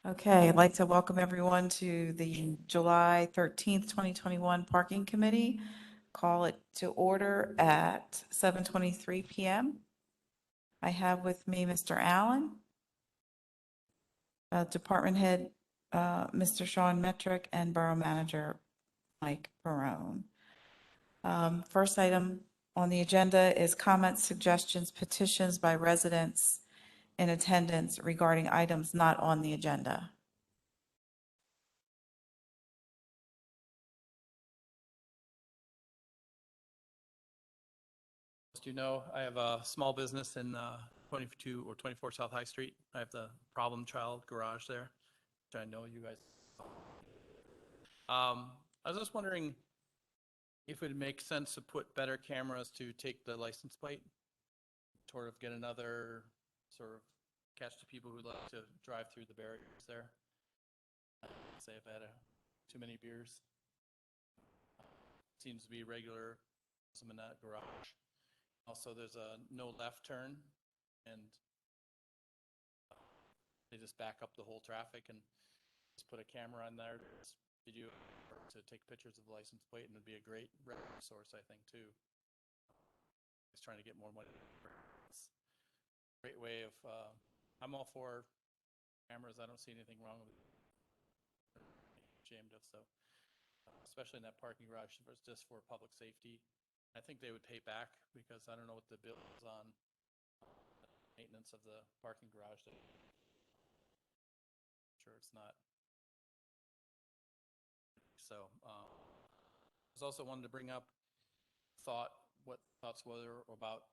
Okay, I'd like to welcome everyone to the July 13th, 2021 Parking Committee. Call it to order at 7:23 PM. I have with me Mr. Allen, Department Head, Mr. Sean Metrick, and Borough Manager Mike Barone. First item on the agenda is comments, suggestions, petitions by residents in attendance regarding items not on the agenda. As you know, I have a small business in 22 or 24 South High Street. I have the problem child garage there, which I know you guys. I was just wondering if it would make sense to put better cameras to take the license plate, sort of get another sort of catch the people who like to drive through the barriers there. Say I've had too many beers. Seems to be regular, some in that garage. Also, there's a no left turn, and they just back up the whole traffic and just put a camera on there to video to take pictures of the license plate, and it'd be a great revenue source, I think, too. Just trying to get more money. It's a great way of. I'm all for cameras. I don't see anything wrong with it. Ashamed of, so especially in that parking garage, if it's just for public safety. I think they would pay back because I don't know what the bill is on maintenance of the parking garage. I'm sure it's not. So I was also wanted to bring up what thoughts were about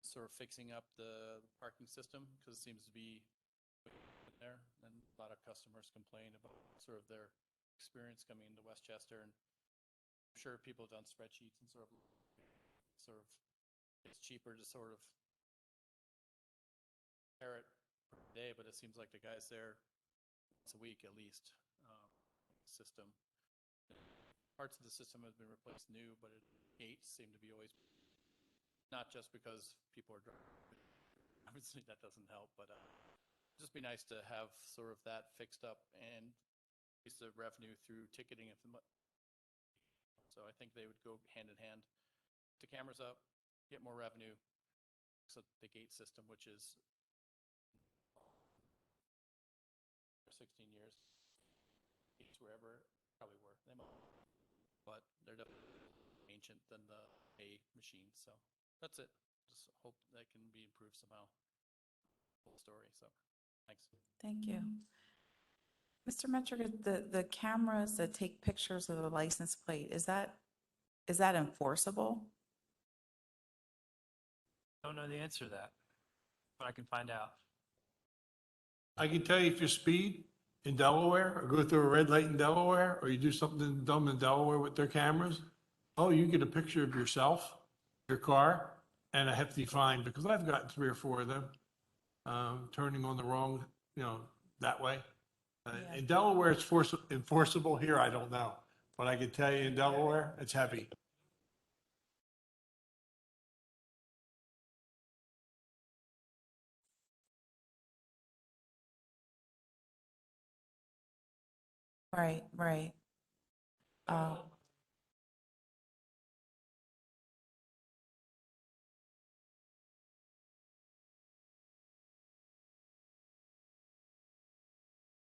sort of fixing up the parking system, because it seems to be there, and a lot of customers complain about sort of their experience coming into Westchester, and I'm sure people have done spreadsheets and sort of it's cheaper to sort of repair it per day, but it seems like the guys there once a week at least. System parts of the system have been replaced new, but gates seem to be always, not just because people are driving, obviously that doesn't help, but just be nice to have sort of that fixed up and increase the revenue through ticketing. So I think they would go hand in hand. The cameras up, get more revenue. So the gate system, which is 16 years, gates wherever probably were. They might, but they're definitely ancient than the A machines. So that's it. Just hope that can be improved somehow. Full story. So thanks. Thank you. Mr. Metrick, the cameras that take pictures of the license plate, is that enforceable? I don't know the answer to that, but I can find out. I can tell you if you speed in Delaware or go through a red light in Delaware, or you do something dumb in Delaware with their cameras, oh, you get a picture of yourself, your car, and a hefty fine, because I've gotten 3 or 4 of them, turning on the wrong, that way. Yeah. In Delaware, it's enforceable. Here, I don't know. But I can tell you in Delaware, it's heavy. Right, right.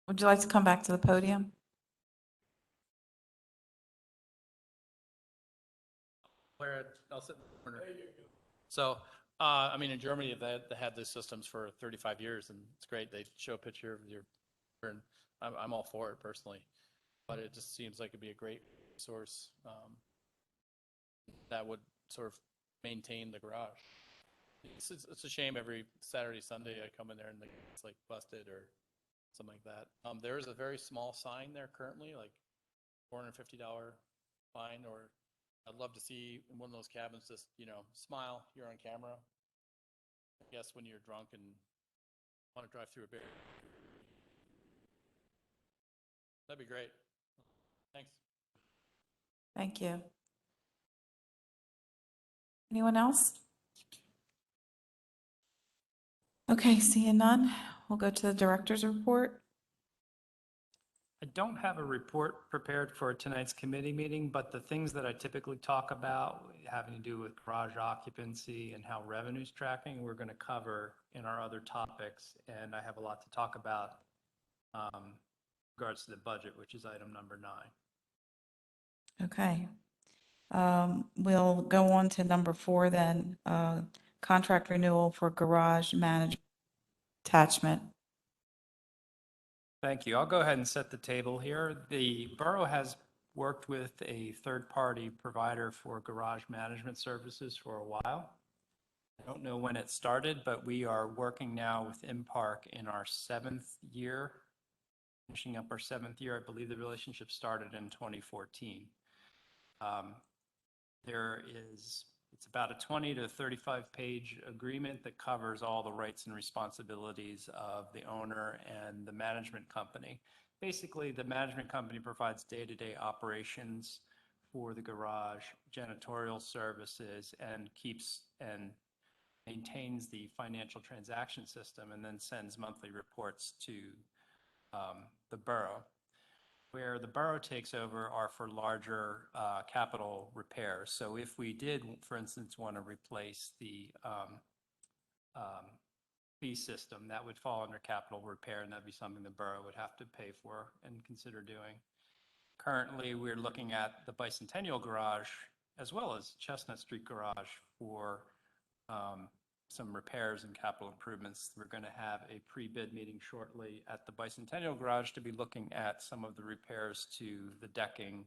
Would you like to come back to the podium? I'll sit in the corner. So, I mean, in Germany, they had these systems for 35 years, and it's great. They show a picture of your, and I'm all for it personally, but it just seems like it'd be a great source that would sort of maintain the garage. It's a shame every Saturday, Sunday I come in there and it's like busted or something like that. There is a very small sign there currently, like $450 fine, or I'd love to see in one of those cabins just, smile, you're on camera. I guess when you're drunk and want to drive through a barrier. That'd be great. Thanks. Thank you. Anyone else? Okay, seeing none, we'll go to the director's report. I don't have a report prepared for tonight's committee meeting, but the things that I typically talk about having to do with garage occupancy and how revenue's tracking, we're going to cover in our other topics. And I have a lot to talk about in regards to the budget, which is item number 9. Okay. We'll go on to number 4 then, contract renewal for garage management attachment. Thank you. I'll go ahead and set the table here. The borough has worked with a third-party provider for garage management services for a while. I don't know when it started, but we are working now with Impark in our 7th year, finishing up our 7th year. I believe the relationship started in 2014. It's about a 20 to 35 page agreement that covers all the rights and responsibilities of the owner and the management company. Basically, the management company provides day-to-day operations for the garage, janitorial services, and keeps and maintains the financial transaction system, and then sends monthly reports to the borough. Where the borough takes over are for larger capital repairs. So if we did, for instance, want to replace the fee system, that would fall under capital repair, and that'd be something the borough would have to pay for and consider doing. Currently, we're looking at the Bicentennial Garage as well as Chestnut Street Garage for some repairs and capital improvements. We're going to have a pre-bid meeting shortly at the Bicentennial Garage to be looking at some of the repairs to the decking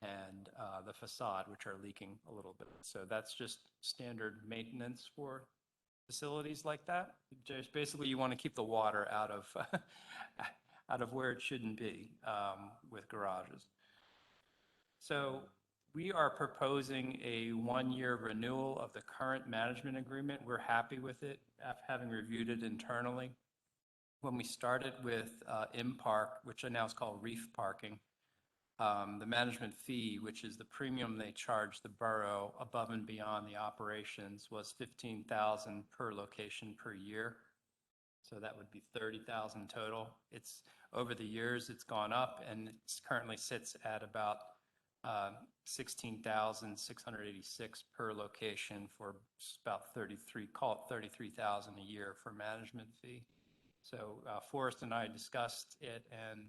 and the facade, which are leaking a little bit. So that's just standard maintenance for facilities like that. Just basically, you want to keep the water out of out of where it shouldn't be with garages. So we are proposing a 1-year renewal of the current management agreement. We're happy with it, having reviewed it internally. When we started with Impark, which now is called Reef Parking, the management fee, which is the premium they charge the borough above and beyond the operations, was $15,000 per location per year. So that would be $30,000 total. It's over the years, it's gone up, and it currently sits at about $16,686 per location for about call it $33,000 a year for management fee. So Forrest and I discussed it and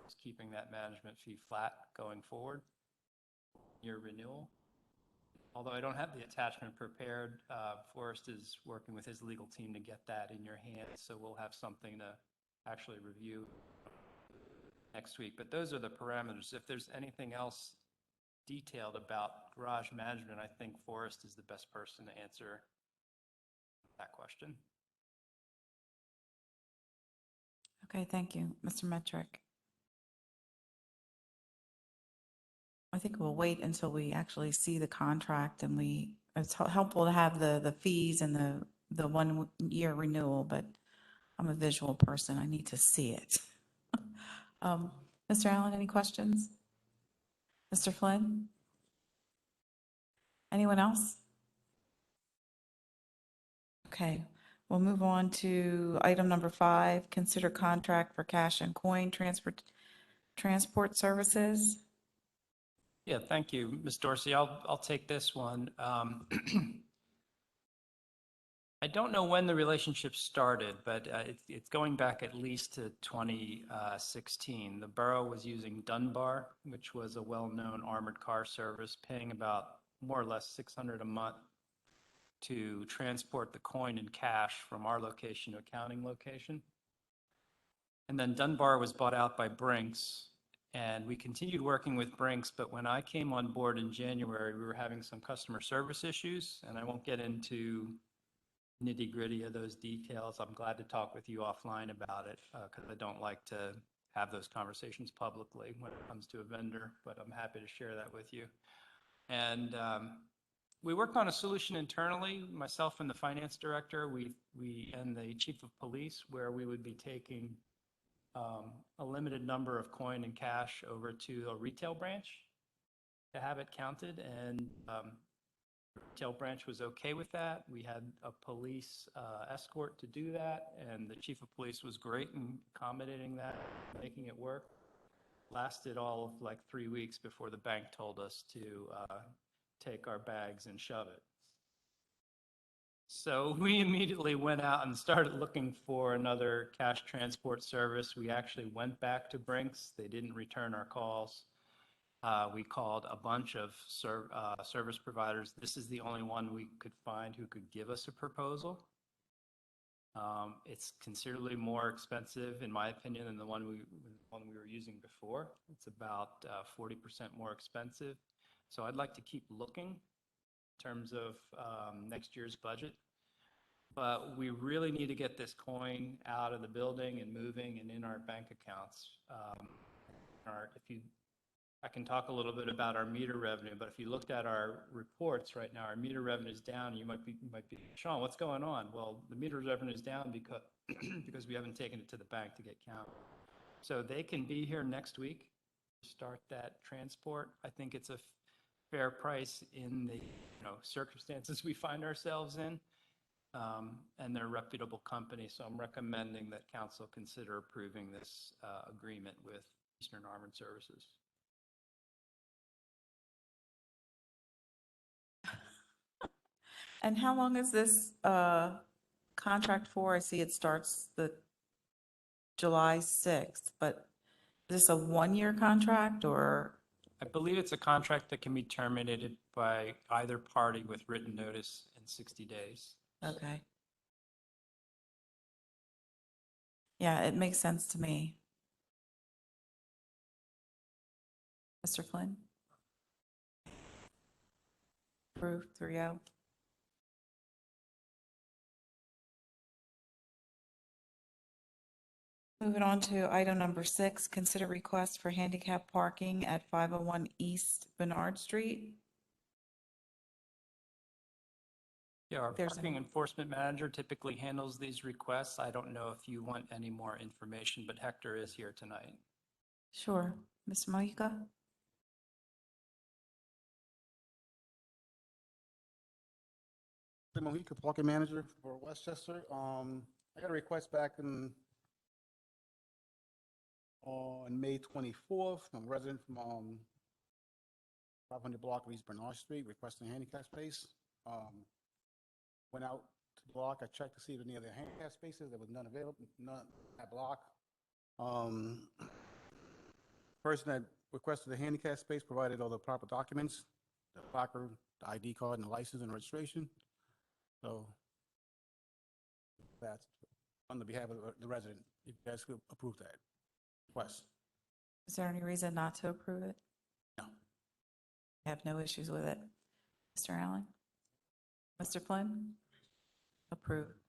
was keeping that management fee flat going forward. Year renewal. Although I don't have the attachment prepared, Forrest is working with his legal team to get that in your hands, so we'll have something to actually review next week. But those are the parameters. If there's anything else detailed about garage management, I think Forrest is the best person to answer that question. Okay, thank you, Mr. Metrick. I think we'll wait until we actually see the contract, and it's helpful to have the fees and the 1-year renewal, but I'm a visual person. I need to see it. Mr. Allen, any questions? Mr. Flynn? Anyone else? Okay, we'll move on to item number 5, consider contract for cash and coin transport services. Yeah, thank you, Ms. Dorsey. I'll take this one. I don't know when the relationship started, but it's going back at least to 2016. The borough was using Dunbar, which was a well-known armored car service, paying about more or less $600 a month to transport the coin and cash from our location to a counting location. And then Dunbar was bought out by Brinks, and we continued working with Brinks, but when I came on board in January, we were having some customer service issues, and I won't get into nitty-gritty of those details. I'm glad to talk with you offline about it because I don't like to have those conversations publicly when it comes to a vendor, but I'm happy to share that with you. And we worked on a solution internally, myself and the finance director, we and the chief of police, where we would be taking a limited number of coin and cash over to a retail branch to have it counted, and retail branch was okay with that. We had a police escort to do that, and the chief of police was great in accommodating that, making it work. lasted all of like 3 weeks before the bank told us to take our bags and shove it. So we immediately went out and started looking for another cash transport service. We actually went back to Brinks. They didn't return our calls. We called a bunch of service providers. This is the only one we could find who could give us a proposal. It's considerably more expensive, in my opinion, than the one we were using before. It's about 40% more expensive. So I'd like to keep looking in terms of next year's budget. But we really need to get this coin out of the building and moving and in our bank accounts. I can talk a little bit about our meter revenue, but if you looked at our reports right now, our meter revenue is down. You might be, Sean, what's going on? Well, the meter revenue is down because because we haven't taken it to the bank to get counted. So they can be here next week to start that transport. I think it's a fair price in the circumstances we find ourselves in. And they're a reputable company, so I'm recommending that council consider approving this agreement with Eastern Armored Services. And how long is this contract for? I see it starts the July 6th, but is this a one-year contract or? I believe it's a contract that can be terminated by either party with written notice in 60 days. Okay. Yeah, it makes sense to me. Mr. Flynn? Approved, 3-0. Moving on to item number 6, consider request for handicap parking at 501 East Bernard Street. Yeah, our There's parking enforcement manager typically handles these requests. I don't know if you want any more information, but Hector is here tonight. Sure. Mr. Mojica? Mojica, parking manager for Westchester. I got a request back on May 24th from a resident from 500 block of East Bernard Street requesting a handicap space. Went out to the block. I checked to see if any other handicap spaces. There was none available, none at block. Person that requested a handicap space provided all the proper documents, the placard, the ID card, and the license and registration. So that's on the behalf of the resident, if you guys could approve that request. Is there any reason not to approve it? No. I have no issues with it. Mr. Allen? Mr. Flynn? Approved.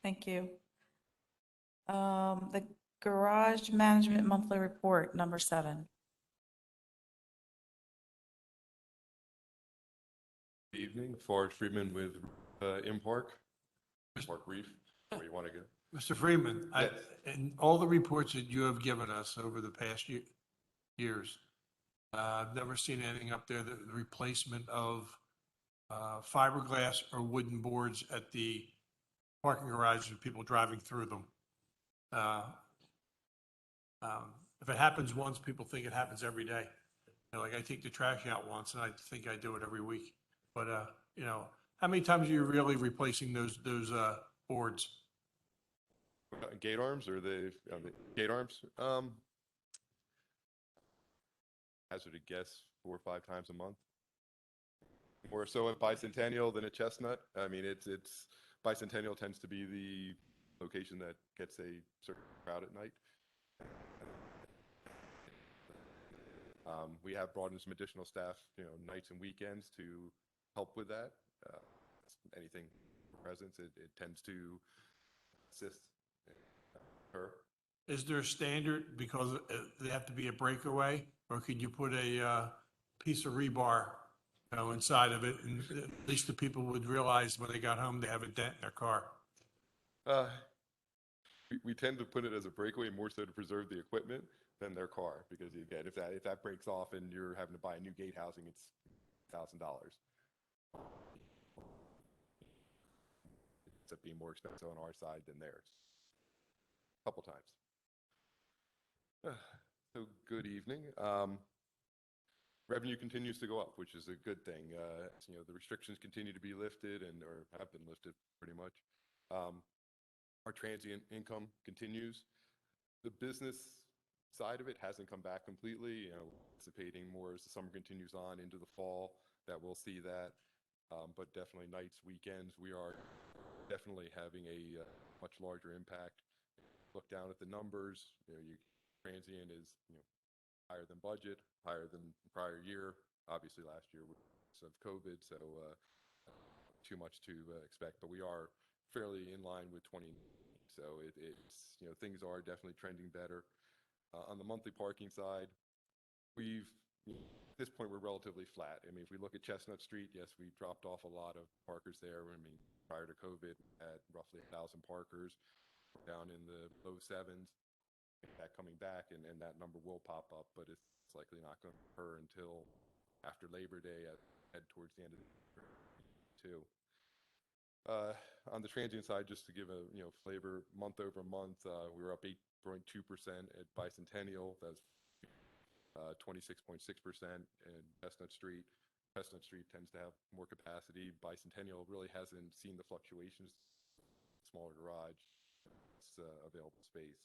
Thank you. The garage management monthly report, number 7. Good evening, Forrest Friedman with Impark Reef, where you want to go. Mr. Freeman, Yes. in all the reports that you have given us over the past years, I've never seen anything up there that the replacement of fiberglass or wooden boards at the parking garages with people driving through them. If it happens once, people think it happens every day. Like I take the trash out once and I think I do it every week. But, how many times are you really replacing those boards? Gate arms or the gate arms? Hazard a guess 4 or 5 times a month. More so at Bicentennial than at Chestnut. I mean, it's Bicentennial tends to be the location that gets a certain crowd at night. We have brought in some additional staff, nights and weekends to help with that. Anything presence, it tends to assist her. Is there a standard because they have to be a breakaway, or could you put a piece of rebar, inside of it, and at least the people would realize when they got home they have a dent in their car? We tend to put it as a breakaway more so to preserve the equipment than their car, because again, if that breaks off and you're having to buy a new gate housing, it's $1,000. It's up being more expensive on our side than theirs. A couple times. So good evening. Revenue continues to go up, which is a good thing. The restrictions continue to be lifted or have been lifted pretty much. Our transient income continues. The business side of it hasn't come back completely. Anticipating more as the summer continues on into the fall that we'll see that. But definitely nights, weekends, we are definitely having a much larger impact. Look down at the numbers. Transient is higher than budget, higher than the prior year. Obviously, last year was of COVID, so too much to expect. But we are fairly in line with 20. So it's things are definitely trending better. On the monthly parking side, at this point we're relatively flat. I mean, if we look at Chestnut Street, yes, we dropped off a lot of parkers there. I mean, prior to COVID, at roughly 1,000 parkers, down in the low sevens. That coming back, and that number will pop up, but it's likely not going to occur until after Labor Day, head towards the end of the year too. On the transient side, just to give a flavor, month over month, we were up 8.2% at Bicentennial. That's 26.6% in Chestnut Street. Chestnut Street tends to have more capacity. Bicentennial really hasn't seen the fluctuations. Smaller garage, it's available space.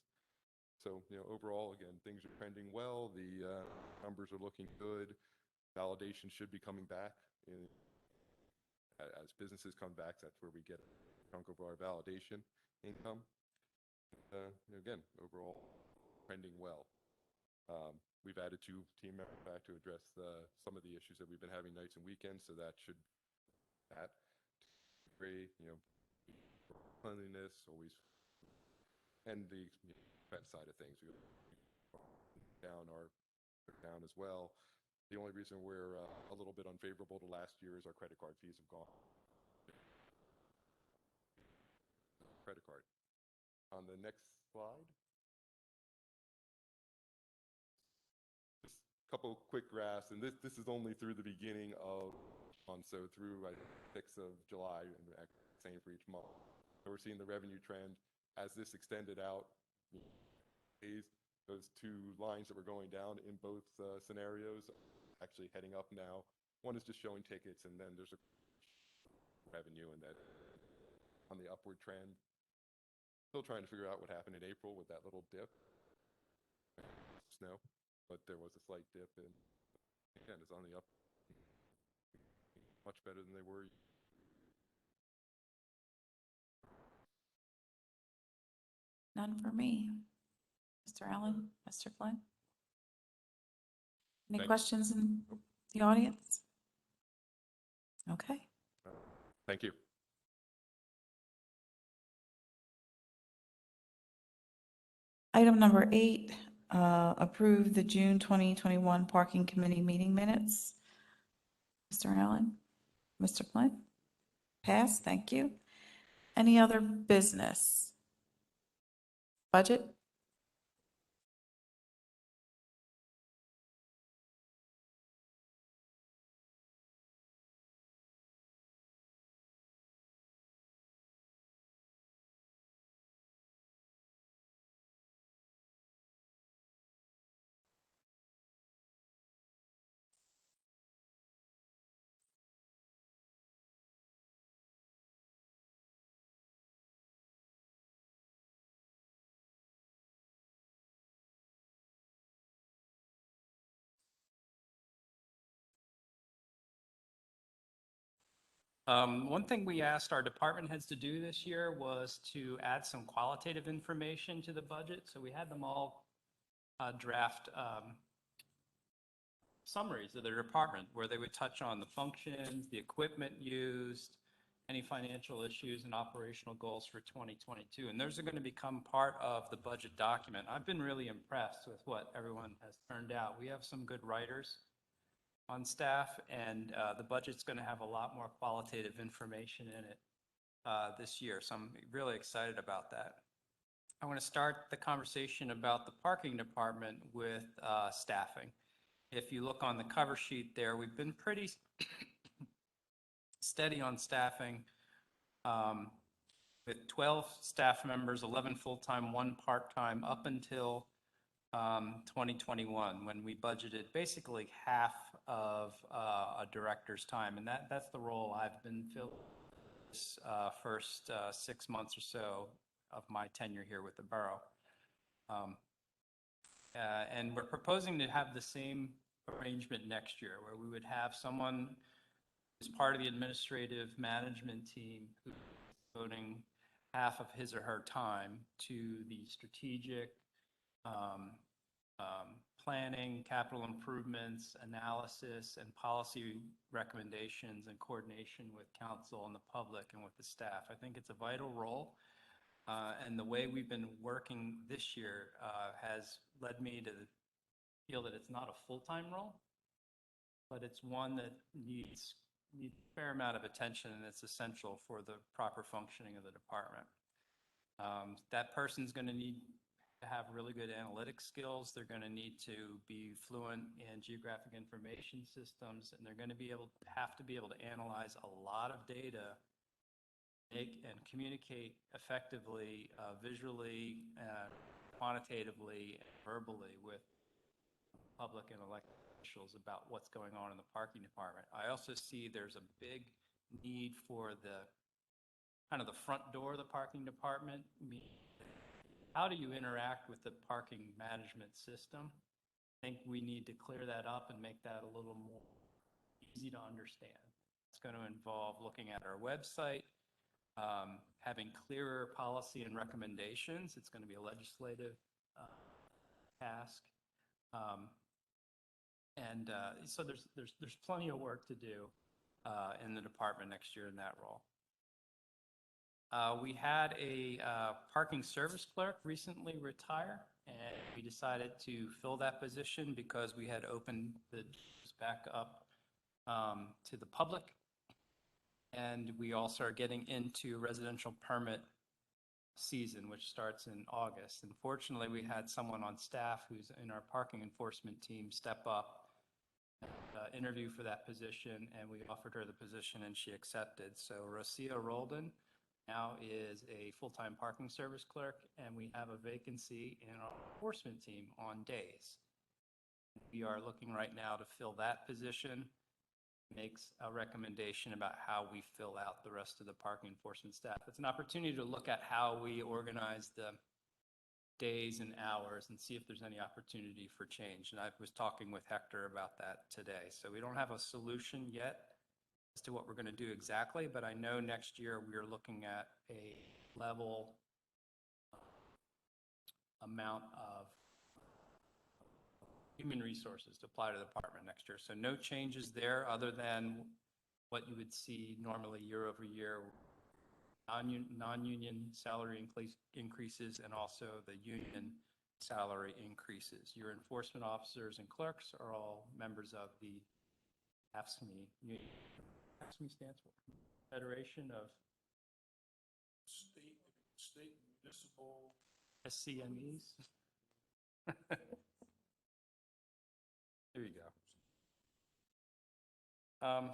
So, overall, again, things are trending well. The numbers are looking good. Validation should be coming back. As businesses come back, that's where we get a chunk of our validation income. Again, overall, trending well. We've added 2 team members back to address some of the issues that we've been having nights and weekends, so that should great, cleanliness, always, and the expense side of things. We down as well. The only reason we're a little bit unfavorable to last year is our credit card fees have gone. Credit card. On the next slide. Just a couple quick graphs, and this is only through the beginning of month, so through 6th of July, and same for each month. So we're seeing the revenue trend as this extended out. Those 2 lines that were going down in both scenarios actually heading up now. One is just showing tickets, and then there's a revenue, and that on the upward trend. Still trying to figure out what happened in April with that little dip. Snow, but there was a slight dip, and again, it's on the up. Much better than they were. None for me. Mr. Allen, Mr. Flynn? Any Thank- questions in the audience? Okay. Thank you. Item number 8, approve the June 2021 Parking Committee meeting minutes. Mr. Allen, Mr. Flynn? Pass, thank you. Any other business? Budget? One thing we asked our department heads to do this year was to add some qualitative information to the budget. So we had them all draft summaries of their department where they would touch on the functions, the equipment used, any financial issues and operational goals for 2022. And those are going to become part of the budget document. I've been really impressed with what everyone has turned out. We have some good writers on staff, and the budget's going to have a lot more qualitative information in it this year. So I'm really excited about that. I want to start the conversation about the parking department with staffing. If you look on the cover sheet there, we've been pretty steady on staffing with 12 staff members, 11 full-time, 1 part-time up until 2021, when we budgeted basically half of a director's time. And that's the role I've been filling this first 6 months or so of my tenure here with the borough. And we're proposing to have the same arrangement next year, where we would have someone who's part of the administrative management team who's devoting half of his or her time to the strategic planning, capital improvements, analysis, and policy recommendations and coordination with council and the public and with the staff. I think it's a vital role. And the way we've been working this year has led me to feel that it's not a full-time role, but it's one that needs a fair amount of attention, and it's essential for the proper functioning of the department. That person's going to need to have really good analytic skills. They're going to need to be fluent in geographic information systems, and they're going to have to be able to analyze a lot of data, make and communicate effectively, visually, quantitatively, and verbally with public and elected officials about what's going on in the parking department. I also see there's a big need for the kind of the front door of the parking department. How do you interact with the parking management system? I think we need to clear that up and make that a little more easy to understand. It's going to involve looking at our website, having clearer policy and recommendations. It's going to be a legislative task. So there's plenty of work to do in the department next year in that role. We had a parking service clerk recently retire, and we decided to fill that position because we had opened the doors back up to the public, and we also are getting into residential permit season, which starts in August. And fortunately, we had someone on staff who's in our parking enforcement team step up, interview for that position, and we offered her the position, and she accepted. So Rosia Roldan now is a full-time parking service clerk, and we have a vacancy in our enforcement team on days. We are looking right now to fill that position, makes a recommendation about how we fill out the rest of the parking enforcement staff. It's an opportunity to look at how we organize the days and hours and see if there's any opportunity for change. And I was talking with Hector about that today. So we don't have a solution yet as to what we're going to do exactly, but I know next year we are looking at a level amount of human resources to apply to the department next year. So no changes there other than what you would see normally year over year, non-union salary increases and also the union salary increases. Your enforcement officers and clerks are all members of the AFSCME union. AFSCME stands for Federation of State municipal. SCMEs. There you go.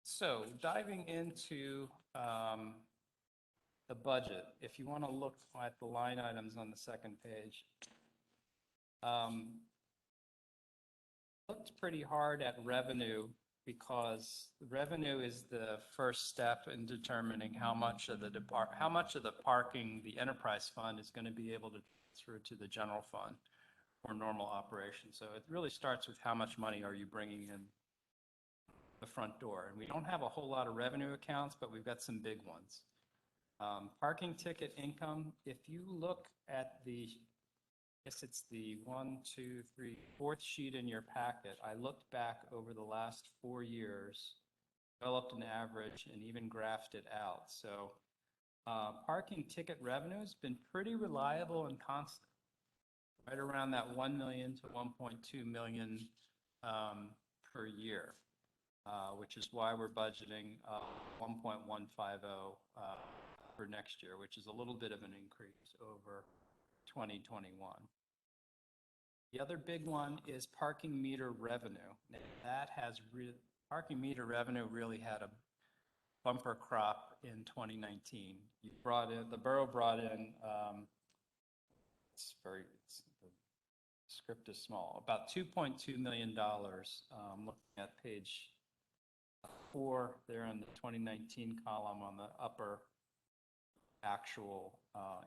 So diving into the budget, if you want to look at the line items on the second page, looked pretty hard at revenue because revenue is the first step in determining how much of the parking, the enterprise fund is going to be able to transfer to the general fund for normal operations. So it really starts with how much money are you bringing in the front door. And we don't have a whole lot of revenue accounts, but we've got some big ones. Parking ticket income, if you look at the, I guess it's the 4th sheet in your packet, I looked back over the last 4 years, developed an average, and even graphed it out. So parking ticket revenue has been pretty reliable and constant, right around that 1 million to 1.2 million per year, which is why we're budgeting 1.150 for next year, which is a little bit of an increase over 2021. The other big one is parking meter revenue. That has parking meter revenue really had a bumper crop in 2019. The borough brought in, script is small, about $2.2 million, looking at page 4 there in the 2019 column on the upper actual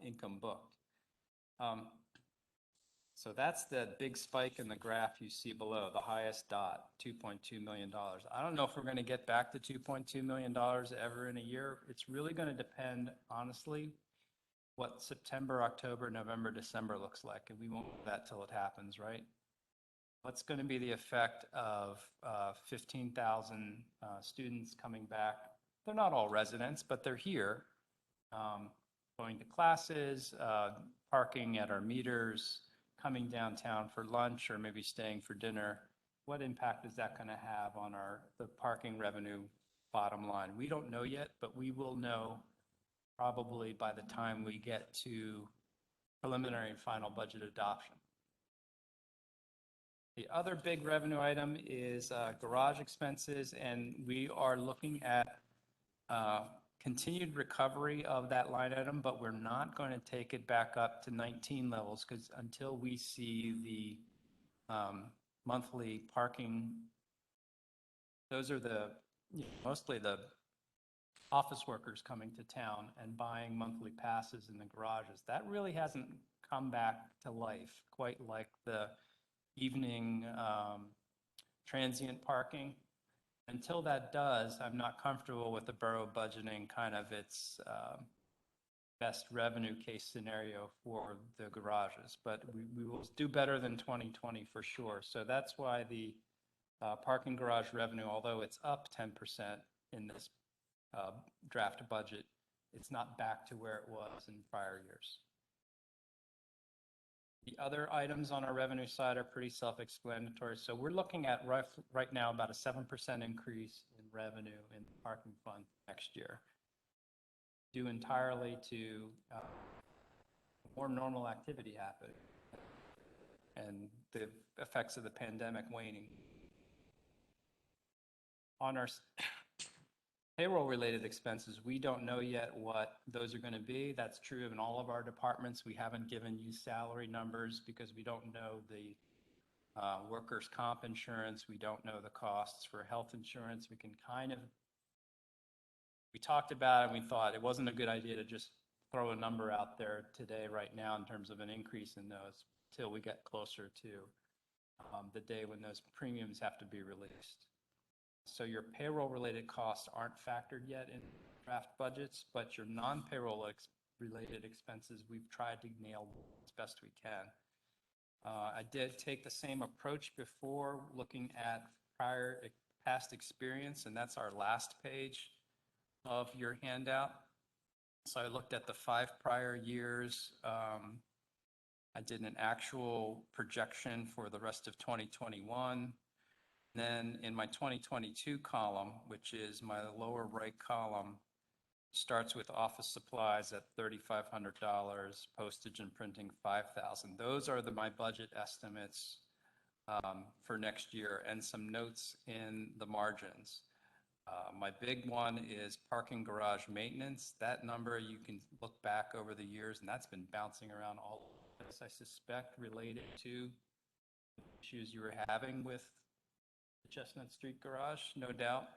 income booked. So that's the big spike in the graph you see below, the highest dot, $2.2 million. I don't know if we're going to get back to $2.2 million ever in a year. It's really going to depend, honestly, what September, October, November, December looks like, and we won't know that till it happens, right? What's going to be the effect of 15,000 students coming back? They're not all residents, but they're here, going to classes, parking at our meters, coming downtown for lunch, or maybe staying for dinner. What impact is that going to have on the parking revenue bottom line? We don't know yet, but we will know probably by the time we get to preliminary and final budget adoption. The other big revenue item is garage expenses, and we are looking at continued recovery of that line item, but we're not going to take it back up to 19 levels because until we see the monthly parking, those are mostly the office workers coming to town and buying monthly passes in the garages. That really hasn't come back to life quite like the evening transient parking. Until that does, I'm not comfortable with the borough budgeting kind of its best revenue case scenario for the garages, but we will do better than 2020 for sure. So that's why the parking garage revenue, although it's up 10% in this draft budget, it's not back to where it was in prior years. The other items on our revenue side are pretty self-explanatory. So we're looking at right now about a 7% increase in revenue in the parking fund next year, due entirely to more normal activity happening and the effects of the pandemic waning. On our payroll-related expenses, we don't know yet what those are going to be. That's true in all of our departments. We haven't given you salary numbers because we don't know the workers' comp insurance. We don't know the costs for health insurance. We talked about it and we thought it wasn't a good idea to just throw a number out there today, right now, in terms of an increase in those till we get closer to the day when those premiums have to be released. So your payroll-related costs aren't factored yet in draft budgets, but your non-payroll related expenses, we've tried to nail as best we can. I did take the same approach before, looking at past experience, and that's our last page of your handout. So I looked at the 5 prior years. I did an actual projection for the rest of 2021. Then in my 2022 column, which is my lower right column, starts with office supplies at $3,500, postage and printing $5,000. Those are my budget estimates for next year, and some notes in the margins. My big one is parking garage maintenance. That number, you can look back over the years, and that's been bouncing around all over this, I suspect, related to issues you were having with Chestnut Street garage, no doubt.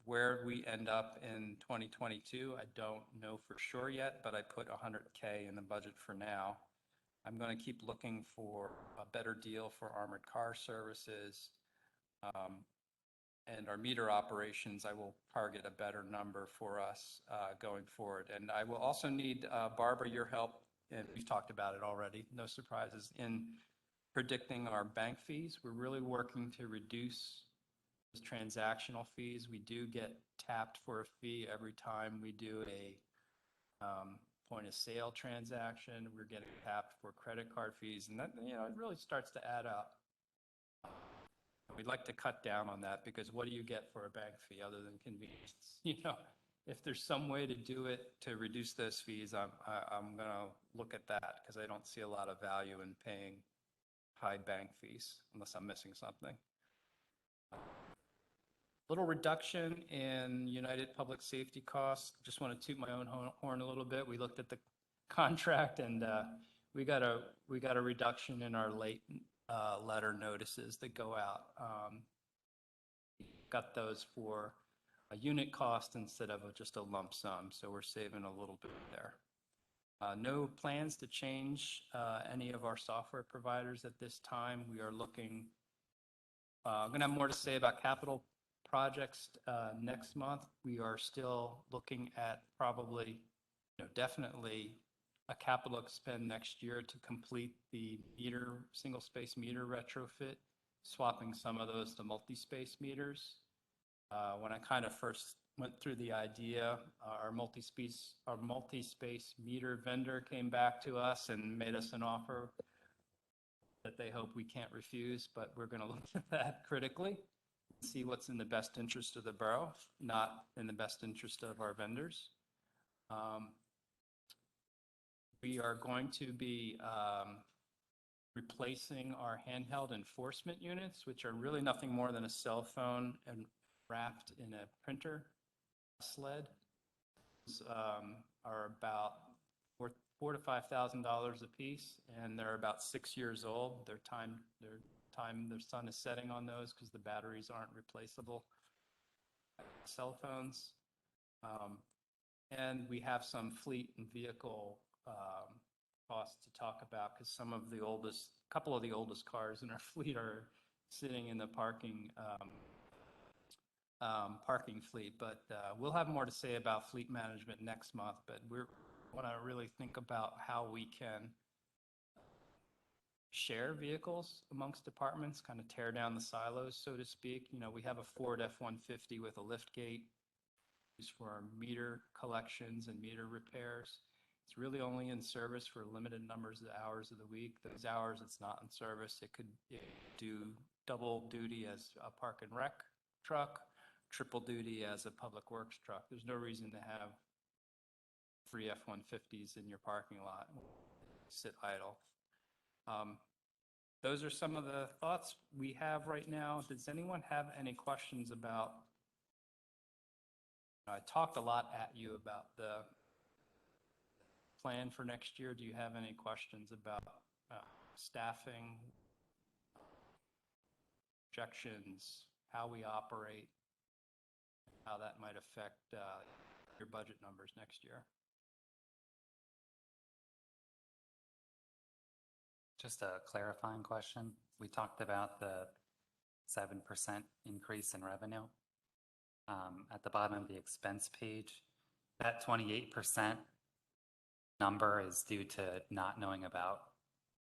Where we end up in 2022, I don't know for sure yet, but I put $100K in the budget for now. I'm going to keep looking for a better deal for armored car services. And our meter operations, I will target a better number for us going forward. And I will also need, Barbara, your help, and we've talked about it already, no surprises, in predicting our bank fees. We're really working to reduce those transactional fees. We do get tapped for a fee every time we do a point of sale transaction. We're getting tapped for credit card fees, and that, it really starts to add up. We'd like to cut down on that because what do you get for a bank fee other than convenience? If there's some way to do it to reduce those fees, I'm going to look at that because I don't see a lot of value in paying high bank fees unless I'm missing something. Little reduction in United Public Safety costs. Just want to toot my own horn a little bit. We looked at the contract and we got a reduction in our late letter notices that go out. Got those for a unit cost instead of just a lump sum, so we're saving a little bit there. No plans to change any of our software providers at this time. We are looking, I'm going to have more to say about capital projects next month. We are still looking at probably, definitely a capital expend next year to complete the single space meter retrofit, swapping some of those to multi-space meters. When I kind of first went through the idea, our multi-space meter vendor came back to us and made us an offer that they hope we can't refuse, but we're going to look at that critically, see what's in the best interest of the borough, not in the best interest of our vendors. We are going to be replacing our handheld enforcement units, which are really nothing more than a cell phone and wrapped in a printer sled. Are about $4,000 to $5,000 a piece, and they're about 6 years old. Their sun is setting on those because the batteries aren't replaceable cell phones. And we have some fleet and vehicle costs to talk about because couple of the oldest cars in our fleet are sitting in the parking fleet. But we'll have more to say about fleet management next month. But we want to really think about how we can share vehicles amongst departments, kind of tear down the silos, so to speak. We have a Ford F-150 with a lift gate used for our meter collections and meter repairs. It's really only in service for limited numbers of hours of the week. Those hours it's not in service, it could do double duty as a park and rec truck, triple duty as a public works truck. There's no reason to have 3 F-150s in your parking lot, sit idle. Those are some of the thoughts we have right now. Does anyone have any questions about? I talked a lot at you about the plan for next year. Do you have any questions about staffing, projections, how we operate, how that might affect your budget numbers next year? Just a clarifying question. We talked about the 7% increase in revenue. At the bottom of the expense page, that 28% number is due to not knowing about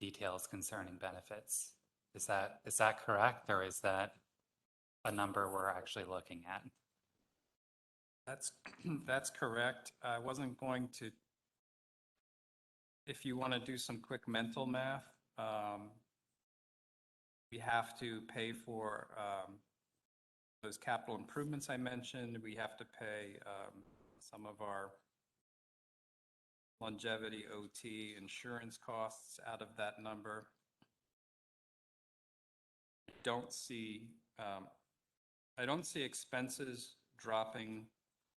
details concerning benefits. Is that correct, or is that a number we're actually looking at? That's correct. I wasn't going to. If you want to do some quick mental math, we have to pay for those capital improvements I mentioned. We have to pay some of our longevity, OT, insurance costs out of that number. I don't see expenses dropping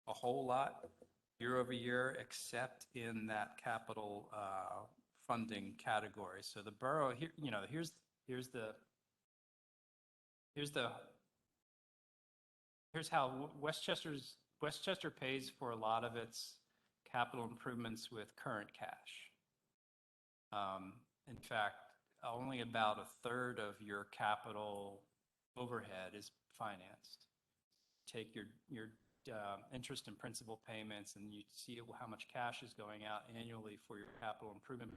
a whole lot year over year, except in that capital funding category. So the borough here, here's how Westchester pays for a lot of its capital improvements with current cash. In fact, only about a third of your capital overhead is financed. Take your interest and principal payments, and you see how much cash is going out annually for your capital improvement.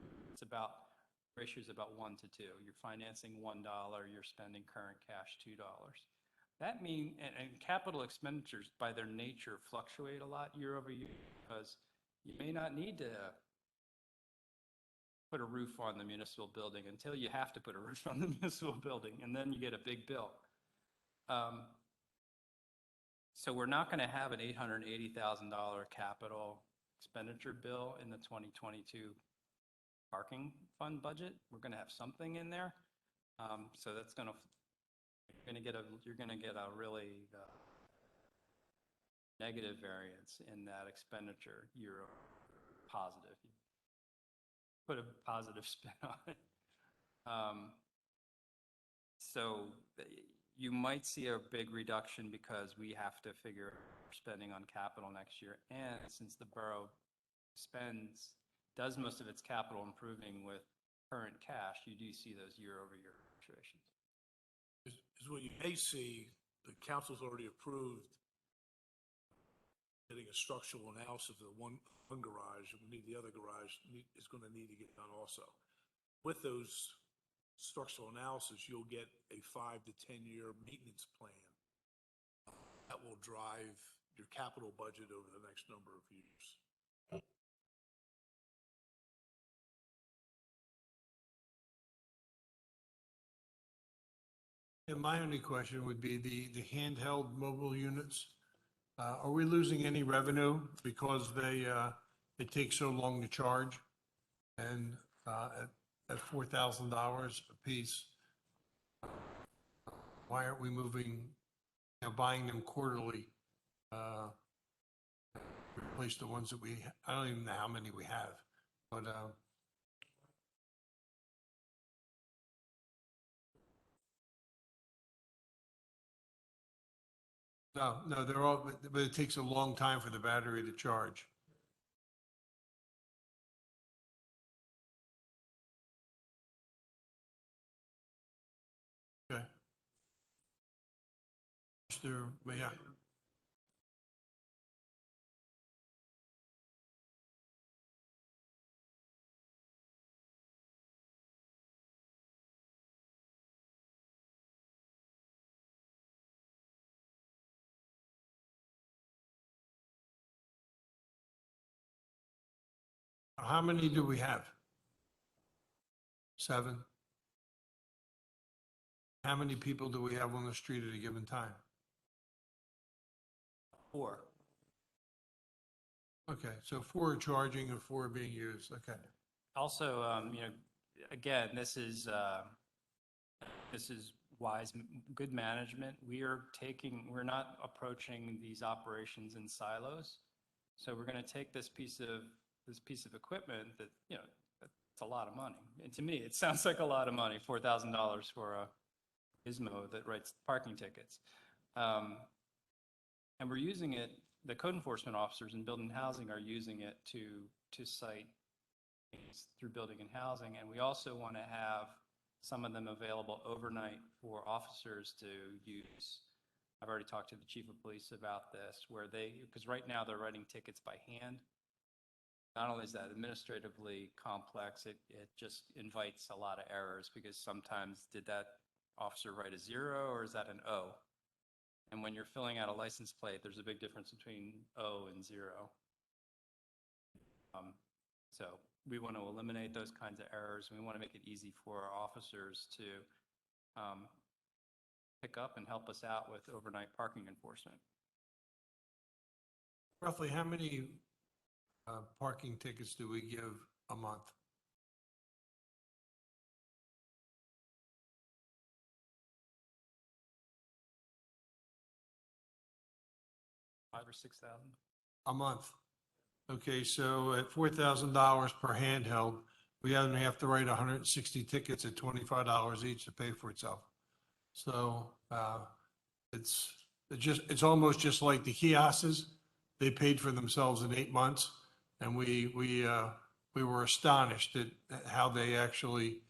Ratio is about 1 to 2. You're financing $1, you're spending current cash $2. That means, and capital expenditures by their nature fluctuate a lot year over year, because you may not need to put a roof on the municipal building until you have to put a roof on the municipal building, and then you get a big bill. So we're not going to have an $880,000 capital expenditure bill in the 2022 parking fund budget. We're going to have something in there. So that's going to, you're going to get a really negative variance in that expenditure year positive. put a positive spin on it. So you might see a big reduction because we have to figure out spending on capital next year. And since the borough does most of its capital improving with current cash, you do see those year-over-year fluctuations. Is what you may see, the council's already approved getting a structural analysis of the one garage, and we need the other garage is going to need to get done also. With those structural analysis, you'll get a 5 to 10 year maintenance plan that will drive your capital budget over the next number of years. And my only question would be the handheld mobile units. Are we losing any revenue because it takes so long to charge? And at $4,000 a piece, why aren't we buying them quarterly? Replace the ones that I don't even know how many we have, but no, they're all, but it takes a long time for the battery to charge. Okay. Yeah. How many do we have? 7? How many people do we have on the street at a given time? 4. Okay, so 4 are charging and 4 are being used. Okay. Also, again, this is wise, good management. We're not approaching these operations in silos. So we're going to take this piece of equipment that, it's a lot of money. And to me, it sounds like a lot of money, $4,000 for a gizmo that writes parking tickets. And we're using it, the code enforcement officers in building and housing are using it to cite things through building and housing. And we also want to have some of them available overnight for officers to use. I've already talked to the chief of police about this, because right now they're writing tickets by hand. Not only is that administratively complex, it just invites a lot of errors, because sometimes did that officer write a 0 or is that an O? And when you're filling out a license plate, there's a big difference between O and 0. So we want to eliminate those kinds of errors. We want to make it easy for our officers to pick up and help us out with overnight parking enforcement. Roughly how many parking tickets do we give a month? $5,000 or $6,000. A month. Okay, so at $4,000 per handheld, we only have to write 160 tickets at $25 each to pay for itself. So it's almost just like the kiosks. They paid for themselves in 8 months, and we were astonished at how they actually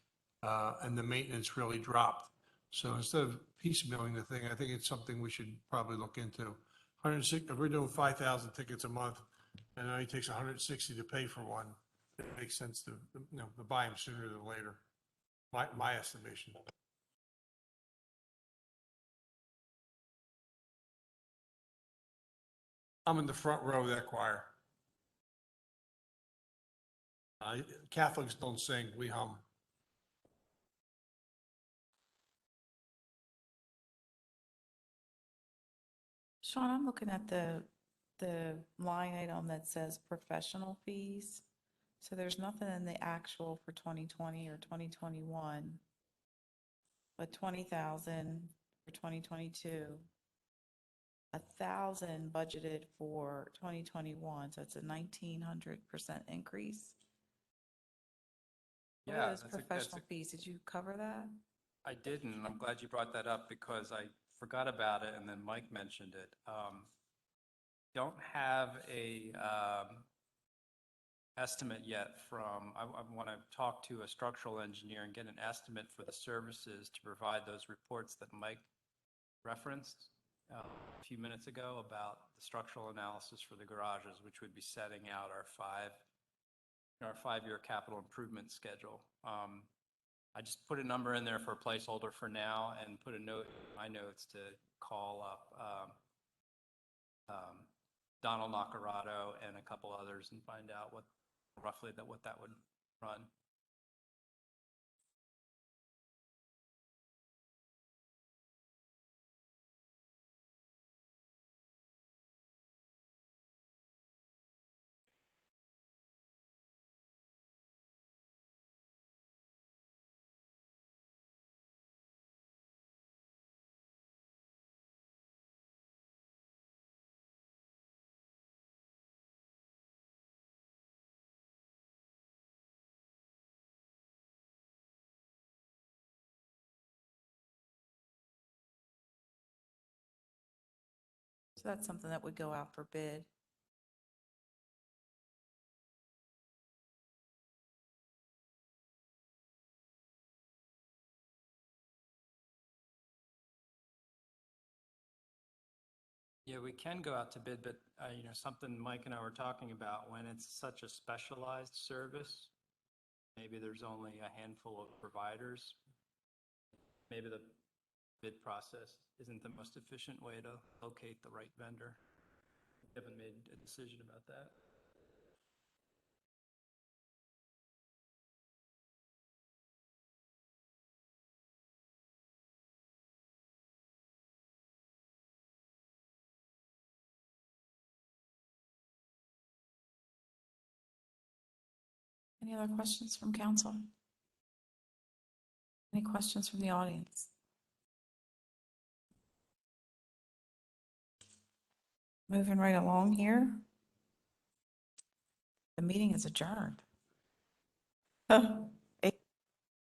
and the maintenance really dropped. So instead of piecemealing the thing, I think it's something we should probably look into. 160, if we're doing 5,000 tickets a month, and it only takes 160 to pay for one, it makes sense to buy them sooner than later. My estimation. I'm in the front row of that choir. Catholics don't sing, we hum. Sean, I'm looking at the line item that says professional fees. So there's nothing in the actual for 2020 or 2021, but 20,000 for 2022, 1,000 budgeted for 2021. So it's a 1,900% increase. What Yeah, are those that's a- professional fees? Did you cover that? I didn't, and I'm glad you brought that up because I forgot about it and then Mike mentioned it. Don't have a estimate yet from, I want to talk to a structural engineer and get an estimate for the services to provide those reports that Mike referenced a few minutes ago about the structural analysis for the garages, which would be setting out our five-year capital improvement schedule. I just put a number in there for a placeholder for now and put a note in my notes to call up Donald Nacarado and a couple others and find out what that would run. So that's something that would go out for bid. Yeah, we can go out to bid, but, something Mike and I were talking about, when it's such a specialized service, maybe there's only a handful of providers. Maybe the bid process isn't the most efficient way to locate the right vendor. We haven't made a decision about that. Any other questions from council? Any questions from the audience? Moving right along here. The meeting is adjourned.